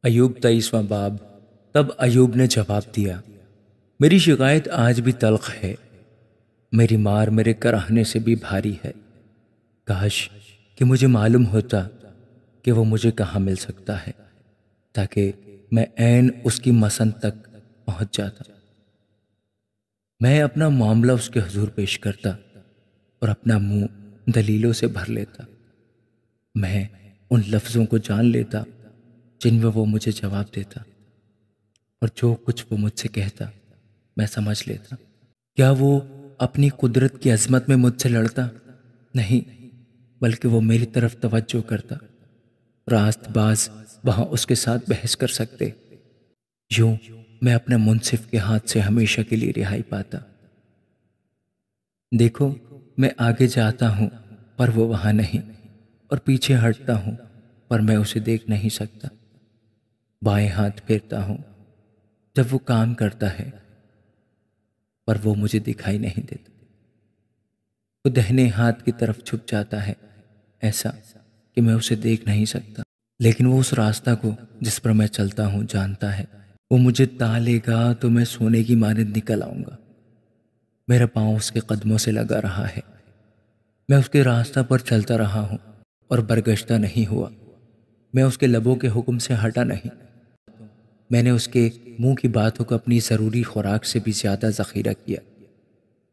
ایوب 23واں باب۔ تب ایوب نے جواب دیا، میری شکایت آج بھی تلخ ہے، میری مار میرے کراہنے سے بھی بھاری ہے۔ کاش کہ مجھے معلوم ہوتا کہ وہ مجھے کہاں مل سکتا ہے، تاکہ میں عین اس کی مسند تک پہنچ جاتا۔ میں اپنا معاملہ اس کے حضور پیش کرتا اور اپنا منہ دلیلوں سے بھر لیتا۔ میں ان لفظوں کو جان لیتا جن میں وہ مجھے جواب دیتا، اور جو کچھ وہ مجھ سے کہتا میں سمجھ لیتا۔ کیا وہ اپنی قدرت کی عظمت میں مجھ سے لڑتا؟ نہیں، بلکہ وہ میری طرف توجہ کرتا۔ راست باز وہاں اس کے ساتھ بحث کر سکتے۔ یوں میں اپنے منصف کے ہاتھ سے ہمیشہ کے لیے رہائی پاتا۔ دیکھو، میں آگے جاتا ہوں پر وہ وہاں نہیں، اور پیچھے ہٹتا ہوں پر میں اسے دیکھ نہیں سکتا۔ بائیں ہاتھ پھیرتا ہوں جب وہ کام کرتا ہے، پر وہ مجھے دکھائی نہیں دیتا۔ وہ دہنے ہاتھ کی طرف چھپ جاتا ہے، ایسا کہ میں اسے دیکھ نہیں سکتا، لیکن وہ اس راستہ کو جس پر میں چلتا ہوں جانتا ہے۔ وہ مجھے تالے گا تو میں سونے کی مانند نکل آؤں گا۔ میرا پاؤں اس کے قدموں سے لگا رہا ہے، میں اس کے راستہ پر چلتا رہا ہوں اور برگشتہ نہیں ہوا۔ میں اس کے لبوں کے حکم سے ہٹا نہیں۔ میں نے اس کے منہ کی باتوں کو اپنی ضروری خوراک سے بھی زیادہ ذخیرہ کیا،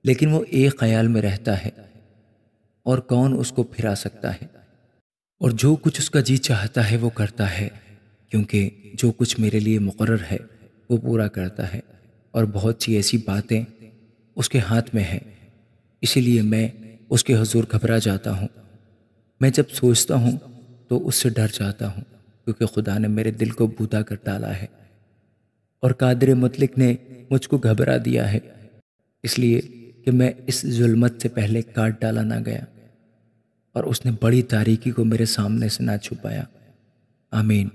لیکن وہ ایک خیال میں رہتا ہے، اور کون اس کو پھرا سکتا ہے؟ اور جو کچھ اس کا جی چاہتا ہے وہ کرتا ہے، کیونکہ جو کچھ میرے لیے مقرر ہے وہ پورا کرتا ہے، اور بہت سی ایسی باتیں اس کے ہاتھ میں ہیں۔ اسی لیے میں اس کے حضور گھبرا جاتا ہوں۔ میں جب سوچتا ہوں تو اس سے ڈر جاتا ہوں، کیونکہ خدا نے میرے دل کو بودا کر ڈالا ہے، اور قادر مطلق نے مجھ کو گھبرا دیا ہے، اس لیے کہ میں اس ظلمت سے پہلے کاٹ ڈالا نہ گیا، اور اس نے بڑی تاریکی کو میرے سامنے سے نہ چھپایا۔ آمین۔